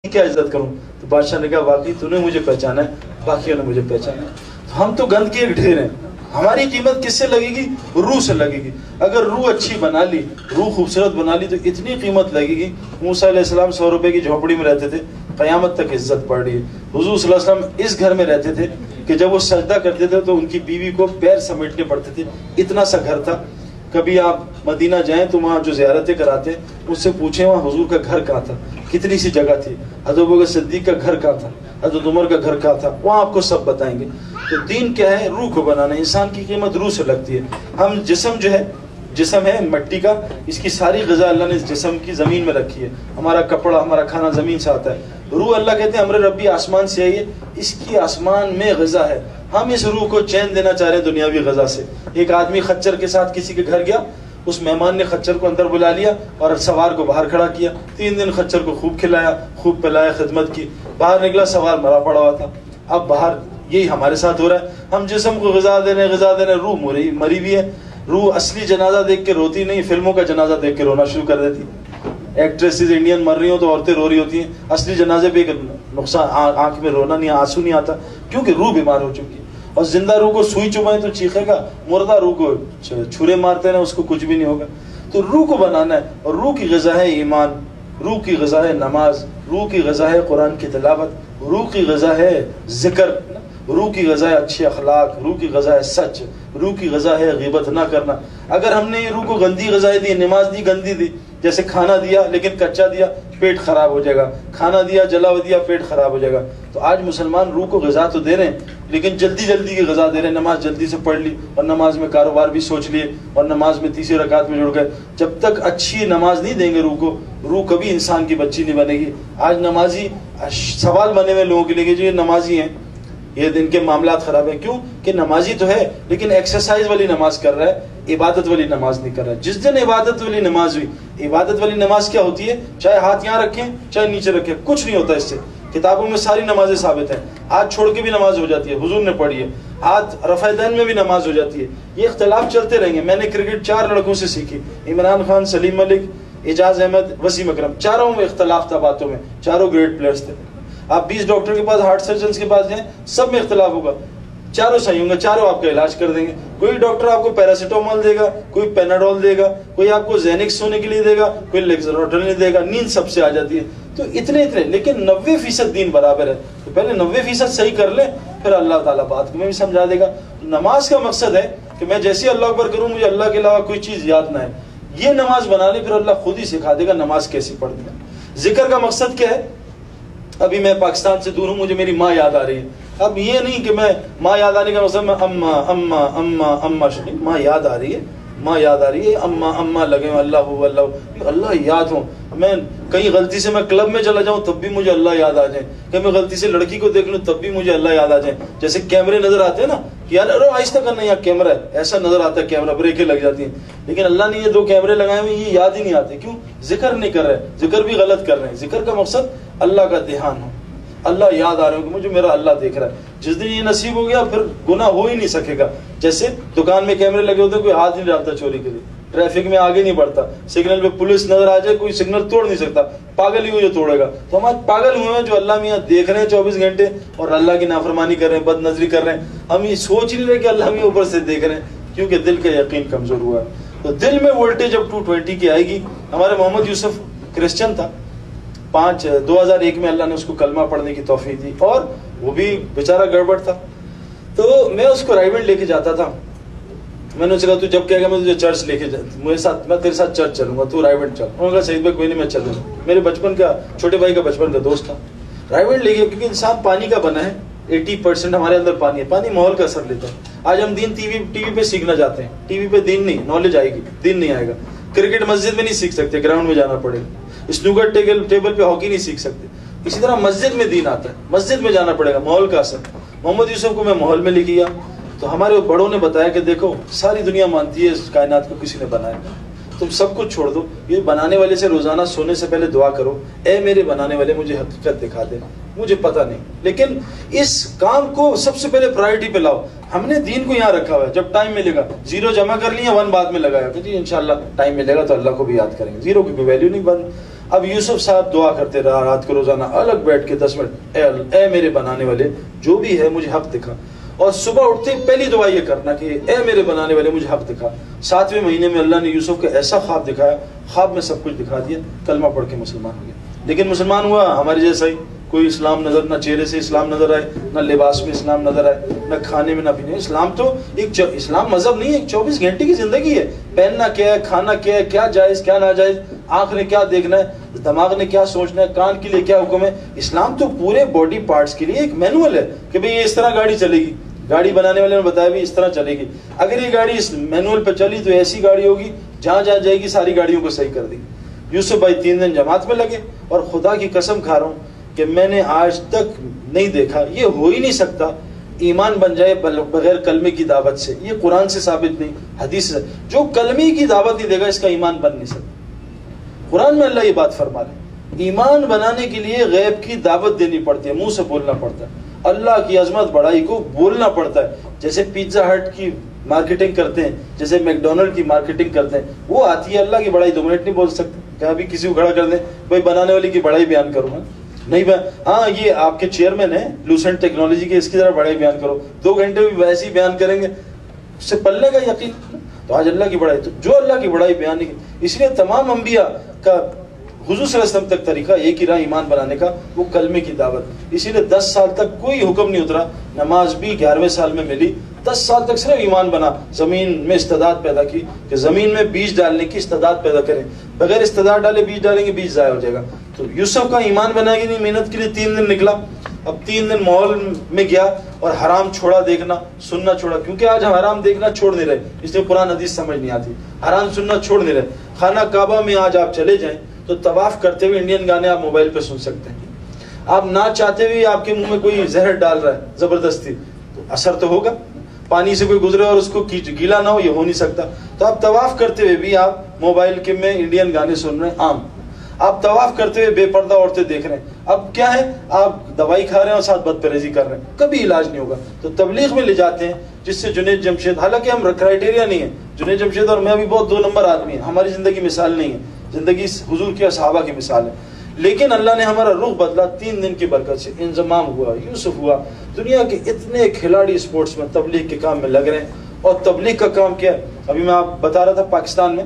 کیا عزت کروں؟ تو بادشاہ نے کہا واقعی تو نے مجھے پہچانا ہے، باقیوں نے مجھے پہچانا ہے۔ تو ہم تو گند کے ایک ڈھیر ہیں، ہماری قیمت کس سے لگے گی؟ روح سے لگے گی۔ اگر روح اچھی بنا لی، روح خوبصورت بنا لی تو اتنی قیمت لگے گی۔ موسیٰ علیہ السلام 100 روپے کی جھونپڑی میں رہتے تھے، قیامت تک عزت پڑ رہی ہے۔ حضور صلی اللہ علیہ وسلم اس گھر میں رہتے تھے کہ جب وہ سجدہ کرتے تھے تو ان کی بیوی کو پیر سمیٹنے پڑتے تھے، اتنا سا گھر تھا۔ کبھی آپ مدینہ جائیں تو وہاں جو زیارتیں کراتے ہیں اس سے پوچھیں وہاں حضور کا گھر کہاں تھا، کتنی سی جگہ تھی، حضرت ابوبکر صدیق کا گھر کہاں تھا، حضرت عمر کا گھر کہاں تھا، وہاں آپ کو سب بتائیں گے۔ تو دین کیا ہے؟ روح کو بنانا۔ انسان کی قیمت روح سے لگتی ہے۔ ہم جسم جو ہے، جسم ہے مٹی کا، اس کی ساری غذا اللہ نے اس جسم کی زمین میں رکھی ہے۔ ہمارا کپڑا، ہمارا کھانا زمین سے آتا ہے۔ روح اللہ کہتے ہیں امر ربی آسمان سے آئی ہے، اس کی آسمان میں غذا ہے۔ ہم اس روح کو چین دینا چاہ رہے ہیں دنیاوی غذا سے۔ ایک آدمی خچر کے ساتھ کسی کے گھر گیا، اس مہمان نے خچر کو اندر بلا لیا اور سوار کو باہر کھڑا کیا۔ 3 دن خچر کو خوب کھلایا، خوب پلایا، خدمت کی۔ باہر نکلا، سوار مرا پڑا ہوا تھا۔ اب باہر یہی ہمارے ساتھ ہو رہا ہے، ہم جسم کو غذا دے رہے ہیں، روح مری بھی ہے۔ روح اصلی جنازہ دیکھ کے روتی نہیں، فلموں کا جنازہ دیکھ کے رونا شروع کر دیتی۔ ایکٹریسز انڈین مر رہی ہوں تو عورتیں رو رہی ہوتی ہیں، اصلی جنازے پہ نقصان، آنکھ میں رونا نہیں، آنسو نہیں آتا، کیونکہ روح بیمار ہو چکی ہے۔ اور زندہ روح کو سوئی چبھائیں تو چیخے گا، مردہ روح کو چھرے مارتے ہیں اس کو کچھ بھی نہیں ہوگا۔ تو روح کو بنانا ہے، اور روح کی غذا ہے ایمان، روح کی غذا ہے نماز، روح کی غذا ہے قرآن کی تلاوت، روح کی غذا ہے ذکر، روح کی غذا ہے اچھے اخلاق، روح کی غذا ہے سچ، روح کی غذا ہے غیبت نہ کرنا۔ اگر ہم نے روح کو گندی غذائیں دی، نماز دی گندی دی، جیسے کھانا دیا لیکن کچا دیا، پیٹ خراب ہو جائے گا، کھانا دیا جلا ہوا دیا، پیٹ خراب ہو جائے گا۔ تو آج مسلمان روح کو غذا تو دے رہے ہیں لیکن جلدی جلدی کی غذا دے رہے ہیں۔ نماز جلدی سے پڑھ لی اور نماز میں کاروبار بھی سوچ لیے اور نماز میں تیسری رکعت میں جڑ گئے۔ جب تک اچھی نماز نہیں دیں گے روح کو، روح کبھی انسان کی بچی نہیں بنے گی۔ آج نمازی سوال بنے ہوئے لوگوں کے لیے کہ جو یہ نمازی ہیں یہ ان کے معاملات خراب ہیں، کیوں کہ نمازی تو ہے لیکن ایکسرسائز والی نماز کر رہا ہے، عبادت والی نماز نہیں کر رہا ہے۔ جس دن عبادت والی نماز ہوئی، عبادت والی نماز کیا ہوتی ہے؟ چاہے ہاتھ یہاں رکھیں چاہے نیچے رکھیں، کچھ نہیں ہوتا اس سے۔ کتابوں میں ساری نمازیں ثابت ہیں، ہاتھ چھوڑ کے بھی نماز ہو جاتی ہے، حضور نے پڑھی ہے، ہاتھ رفع دین میں بھی نماز ہو جاتی ہے۔ یہ اختلاف چلتے رہیں گے۔ میں نے کرکٹ 4 لڑکوں سے سیکھی، عمران خان، سلیم ملک، اعجاز احمد، وسیم اکرم، چاروں میں اختلاف تھا باتوں میں، چاروں گریٹ پلیئرز تھے۔ آپ 20 ڈاکٹر کے پاس، ہارٹ سرجنز کے پاس جائیں، سب میں اختلاف ہوگا، چاروں صحیح ہوں گے، چاروں آپ کا علاج کر دیں گے۔ کوئی ڈاکٹر آپ کو پیراسیٹامول دے گا، کوئی پیناڈول دے گا، کوئی آپ کو زینکس سونے کے لیے دے گا، کوئی لیگزروٹل دے گا، نیند سب سے آ جاتی ہے۔ تو اتنے لیکن 90% دین برابر ہے۔ تو پہلے 90% صحیح کر لیں، پھر اللہ تعالیٰ بات کو میں بھی سمجھا دے گا۔ نماز کا مقصد ہے کہ میں جیسے اللہ اکبر کروں مجھے اللہ کے علاوہ کوئی چیز یاد نہ ہے، یہ نماز بنا لی، پھر اللہ خود ہی سکھا دے گا نماز کیسی پڑھنی ہے۔ ذکر کا مقصد کیا ہے؟ ابھی میں پاکستان سے دور ہوں، مجھے میری ماں یاد آ رہی ہے۔ اب یہ نہیں کہ میں ماں یاد آنے کا مقصد میں اماں اماں اماں اماں شنی، ماں یاد آ رہی ہے، ماں یاد آ رہی ہے، اماں اماں لگے ہوں، اللہ ہو اللہ، اللہ یاد ہوں۔ میں کہیں غلطی سے میں کلب میں چلا جاؤں تب بھی مجھے اللہ یاد آ جائے، کہ میں غلطی سے لڑکی کو دیکھ لوں تب بھی مجھے اللہ یاد آ جائے۔ جیسے کیمرے نظر آتے ہیں نا کہ یار ارے آہستہ کرنا، یہاں کیمرہ ہے، ایسا نظر آتا ہے کیمرہ، بریکیں لگ جاتی ہیں۔ لیکن اللہ نے یہ 2 کیمرے لگائے ہوئے، یہ یاد ہی نہیں آتے، کیوں؟ ذکر نہیں کر رہے، ذکر بھی غلط کر رہے ہیں۔ ذکر کا مقصد اللہ کا دھیان ہو، اللہ یاد آ رہے ہو کہ مجھے میرا اللہ دیکھ رہا ہے۔ جس دن یہ نصیب ہو گیا پھر گناہ ہو ہی نہیں سکے گا۔ جیسے دکان میں کیمرے لگے ہوتے ہیں، کوئی ہاتھ نہیں ڈالتا چوری کے لیے، ٹریفک میں آگے نہیں بڑھتا، سگنل پہ پولیس نظر آ جائے کوئی سگنل توڑ نہیں سکتا، پاگل ہی ہو جو توڑے گا۔ تو ہم آج پاگل ہوئے ہیں جو اللہ میاں دیکھ رہے ہیں 24 گھنٹے اور اللہ کی نافرمانی کر رہے ہیں، بد نظری کر رہے ہیں۔ ہم یہ سوچ نہیں رہے کہ اللہ میاں اوپر سے دیکھ رہے ہیں، کیونکہ دل کا یقین کمزور ہوا ہے۔ تو دل میں وولٹیج اب 220 کی آئے گی۔ ہمارے محمد یوسف کرسچن تھا، 2001 میں اللہ نے اس کو کلمہ پڑھنے کی توفیق دی، اور وہ بھی بیچارہ گڑبڑ تھا۔ تو میں اس کو رائیونڈ لے کے جاتا تھا، میں نے اسے کہا تو جب کہے گا میں تجھے چرچ لے کے میرے ساتھ، میں تیرے ساتھ چرچ چلوں گا، تو رائیونڈ چل۔ انہوں نے کہا سعید بھائی کوئی نہیں میں چلوں گا۔ میرے بچپن کا، چھوٹے بھائی کا بچپن کا دوست تھا، رائیونڈ لے گیا، کیونکہ انسان پانی کا بنا ہے، 80% ہمارے اندر پانی ہے، پانی ماحول کا اثر لیتا ہے۔ آج ہم دین ٹی وی پہ سیکھنا چاہتے ہیں، ٹی وی پہ دین نہیں، نالج آئے گی، دین نہیں آئے گا۔ کرکٹ مسجد میں نہیں سیکھ سکتے، گراؤنڈ میں جانا پڑے گا۔ اسنوکر ٹیبل پہ ہاکی نہیں سیکھ سکتے۔ اسی طرح مسجد میں دین آتا ہے، مسجد میں جانا پڑے گا، ماحول کا اثر۔ محمد یوسف کو میں ماحول میں لے گیا تو ہمارے بڑوں نے بتایا کہ دیکھو ساری دنیا مانتی ہے اس کائنات کو کسی نے بنایا، تم سب کچھ چھوڑ دو، یہ بنانے والے سے روزانہ سونے سے پہلے دعا کرو، اے میرے بنانے والے مجھے حقیقت دکھا دے، مجھے پتہ نہیں، لیکن اس کام کو سب سے پہلے پرائرٹی پہ لاؤ۔ ہم نے دین کو یہاں رکھا ہوا ہے، جب ٹائم ملے گا 0 جمع کر لیا، 1 بعد میں لگایا کہ جی انشاءاللہ ٹائم ملے گا تو اللہ کو بھی یاد کریں گے، 0 کی کوئی ویلیو نہیں بن۔ اب یوسف صاحب دعا کرتے رہا رات کو روزانہ الگ بیٹھ کے 10 منٹ، اے میرے بنانے والے جو بھی ہے مجھے حق دکھا. اور صبح اٹھتے پہلی دعا یہ کرنا کہ اے میرے بنانے والے مجھے حق دکھا. 7ویں مہینے میں اللہ نے یوسف کو ایسا خواب دکھایا، خواب میں سب کچھ دکھا دیا، کلمہ پڑھ کے مسلمان ہو گیا. لیکن مسلمان ہوا ہمارے جیسا ہی، کوئی اسلام نظر، نہ چہرے سے اسلام نظر آئے، نہ لباس میں اسلام نظر آئے، نہ کھانے میں نہ پینے. اسلام تو اسلام مذہب نہیں ہے، ایک 24 گھنٹے کی زندگی ہے. پہننا کیا ہے، کھانا کیا ہے، کیا جائز کیا ناجائز، آنکھ نے کیا دیکھنا ہے، دماغ نے کیا سوچنا ہے، کان کے لیے کیا حکم ہے. اسلام تو پورے باڈی پارٹس کے لیے ایک مینول ہے کہ بھئی یہ اس طرح گاڑی چلے گی. گاڑی بنانے والے نے بتایا بھی اس طرح چلے گی. اگر یہ گاڑی اس مینول پہ چلی تو ایسی گاڑی ہوگی جہاں جہاں جائے گی ساری گاڑیوں کو صحیح کر دے گی. یوسف بھائی 3 دن جماعت میں لگے، اور خدا کی قسم کھا رہا ہوں کہ میں نے آج تک نہیں دیکھا، یہ ہو ہی نہیں سکتا ایمان بن جائے بغیر کلمے کی دعوت سے. یہ قرآن سے ثابت نہیں، حدیث سے. جو کلمے کی دعوت نہیں دے گا اس کا ایمان بن نہیں سکتا. قرآن میں اللہ یہ بات فرما رہے ہیں، ایمان بنانے کے لیے غیب کی دعوت دینی پڑتی ہے، منہ سے بولنا پڑتا ہے، اللہ کی عظمت بڑائی کو بولنا پڑتا ہے. جیسے پیزا ہٹ کی مارکیٹنگ کرتے ہیں، جیسے میک ڈونلڈ کی مارکیٹنگ کرتے ہیں، وہ آتی ہے. اللہ کی بڑائی 2 منٹ نہیں بول سکتے. کیا ابھی کسی کو کھڑا کر دیں بھائی بنانے والی کی بڑائی بیان کروں گا نہیں ہاں یہ آپ کے چیئرمین ہیں لوسنٹ ٹیکنالوجی کے، اس کی ذرا بڑائی بیان کرو، 2 گھنٹے بھی ویسے ہی بیان کریں گے، اس سے پلنے کا یقین. تو آج اللہ کی بڑائی، تو جو اللہ کی بڑائی بیان نہیں. اس لیے تمام انبیاء کا حضور صلی اللہ علیہ وسلم تک طریقہ ایک ہی رہا ایمان بنانے کا، وہ کلمے کی دعوت. اسی لیے 10 سال تک کوئی حکم نہیں اترا، نماز بھی 11ویں سال میں ملی. 10 سال تک صرف ایمان بنا، زمین میں استعداد پیدا کی کہ زمین میں بیج ڈالنے کی استعداد پیدا کریں. بغیر استعداد ڈالے بیج ڈالیں گے بیج ضائع ہو جائے گا. تو یوسف کا ایمان بنائے گی نہیں، محنت کے لیے 3 دن نکلا. اب 3 دن ماحول میں گیا اور حرام چھوڑا دیکھنا، سننا چھوڑا. کیونکہ آج ہم حرام دیکھنا چھوڑ نہیں رہے، اس لیے قرآن حدیث سمجھ نہیں آتی. حرام سننا چھوڑ نہیں رہے. خانہ کعبہ میں آج آپ چلے جائیں تو طواف کرتے ہوئے انڈین گانے آپ موبائل پہ سن سکتے ہیں. آپ نہ چاہتے ہوئے آپ کے منہ میں کوئی زہر ڈال رہا ہے زبردستی، تو اثر تو ہوگا. پانی سے کوئی گزرے اور اس کو گیلا نہ ہو، یہ ہو نہیں سکتا. تو آپ طواف کرتے ہوئے بھی آپ موبائل کے میں انڈین گانے سن رہے ہیں عام. آپ طواف کرتے ہوئے بے پردہ عورتیں دیکھ رہے ہیں. اب کیا ہے، آپ دوائی کھا رہے ہیں اور ساتھ بد پرہیزی کر رہے ہیں، کبھی علاج نہیں ہوگا. تو تبلیغ میں لے جاتے ہیں جس سے جنید جمشید، حالانکہ ہم کرائٹیریا نہیں ہے، جنید جمشید اور میں بھی بہت 2 نمبر آدمی ہیں، ہماری زندگی مثال نہیں ہے، زندگی حضور کے صحابہ کی مثال ہے. لیکن اللہ نے ہمارا رخ بدلا. 3 دن کی برکت سے انضمام ہوا، یوسف ہوا. دنیا کے اتنے کھلاڑی اسپورٹس میں تبلیغ کے کام میں لگ رہے ہیں. اور تبلیغ کا کام کیا ہے، ابھی میں آپ بتا رہا تھا پاکستان میں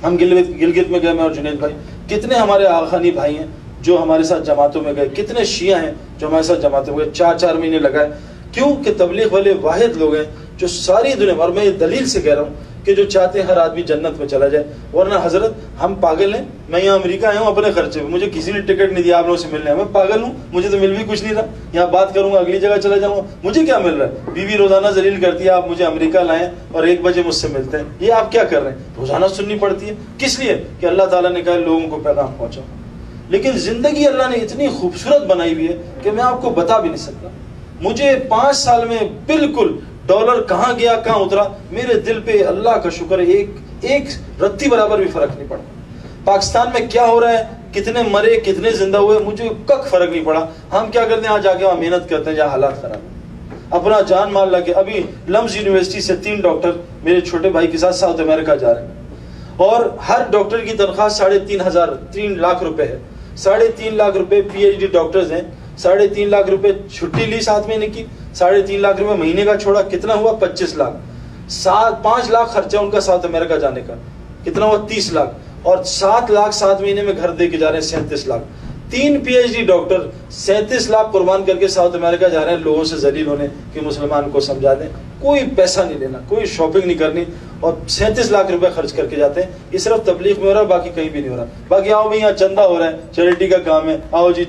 ہم گلگت میں گئے، میں اور جنید بھائی. کتنے ہمارے آغانی بھائی ہیں جو ہمارے ساتھ جماعتوں میں گئے، کتنے شیعہ ہیں جو ہمارے ساتھ جماعتوں میں گئے. 4 مہینے لگائے. کیوں کہ تبلیغ والے واحد لوگ ہیں جو ساری دنیا، اور میں یہ دلیل سے کہہ رہا ہوں کہ جو چاہتے ہیں ہر آدمی جنت میں چلا جائے. ورنہ حضرت ہم پاگل ہیں. میں یہاں امریکہ آیا ہوں اپنے خرچے پہ، مجھے کسی نے ٹکٹ نہیں دیا آپ لوگوں سے ملنے. میں پاگل ہوں، مجھے تو مل بھی کچھ نہیں رہا. یہاں بات کروں گا اگلی جگہ چلا جاؤں گا، مجھے کیا مل رہا ہے. بیوی روزانہ ذلیل کرتی ہے، آپ مجھے امریکہ لائیں اور 1 بجے مجھ سے ملتے ہیں. یہ آپ کیا کر رہے ہیں؟ روزانہ سننی پڑتی ہے. کس لیے؟ کہ اللہ تعالیٰ نے کہا لوگوں کو پیغام پہنچاؤ. لیکن زندگی اللہ نے اتنی خوبصورت بنائی ہوئی ہے کہ میں آپ کو بتا بھی نہیں سکتا. مجھے 5 سال میں بالکل ڈالر کہاں گیا کہاں اترا، میرے دل پہ اللہ کا شکر ہے ایک رتی برابر بھی فرق نہیں پڑا. پاکستان میں کیا ہو رہا ہے، کتنے مرے کتنے زندہ ہوئے، مجھے کک فرق نہیں پڑا. ہم کیا کرتے ہیں، آج جا کے وہاں محنت کرتے ہیں جہاں حالات خراب ہیں، اپنا جان مال لگے. ابھی لمز یونیورسٹی سے 3 ڈاکٹر میرے چھوٹے بھائی کے ساتھ ساؤتھ امریکہ جا رہے ہیں، اور ہر ڈاکٹر کی تنخواہ 3.5 لاکھ روپے ہے. 3.5 لاکھ روپے PhD ڈاکٹرز ہیں. 3.5 لاکھ روپے چھٹی لی 7 مہینے کی، 3.5 لاکھ روپے مہینے کا چھوڑا، کتنا ہوا 25 لاکھ. 5 لاکھ خرچہ ان کا ساؤتھ امریکہ جانے کا، کتنا ہوا 30 لاکھ. اور 7 لاکھ 7 مہینے میں گھر دے کے جا رہے ہیں 37 لاکھ. 3 PhD ڈاکٹر 37 لاکھ قربان کر کے ساؤتھ امریکہ جا رہے ہیں لوگوں سے ذلیل ہونے کہ مسلمان کو سمجھا دیں. کوئی پیسہ نہیں لینا، کوئی شاپنگ نہیں کرنی، اور 37 لاکھ روپے خرچ کر کے جاتے ہیں. یہ صرف تبلیغ میں ہو رہا ہے، باقی کہیں بھی نہیں ہو رہا. باقی آؤ بھائی یہاں چندہ ہو رہا ہے، چیریٹی کا کام ہے، آؤ جی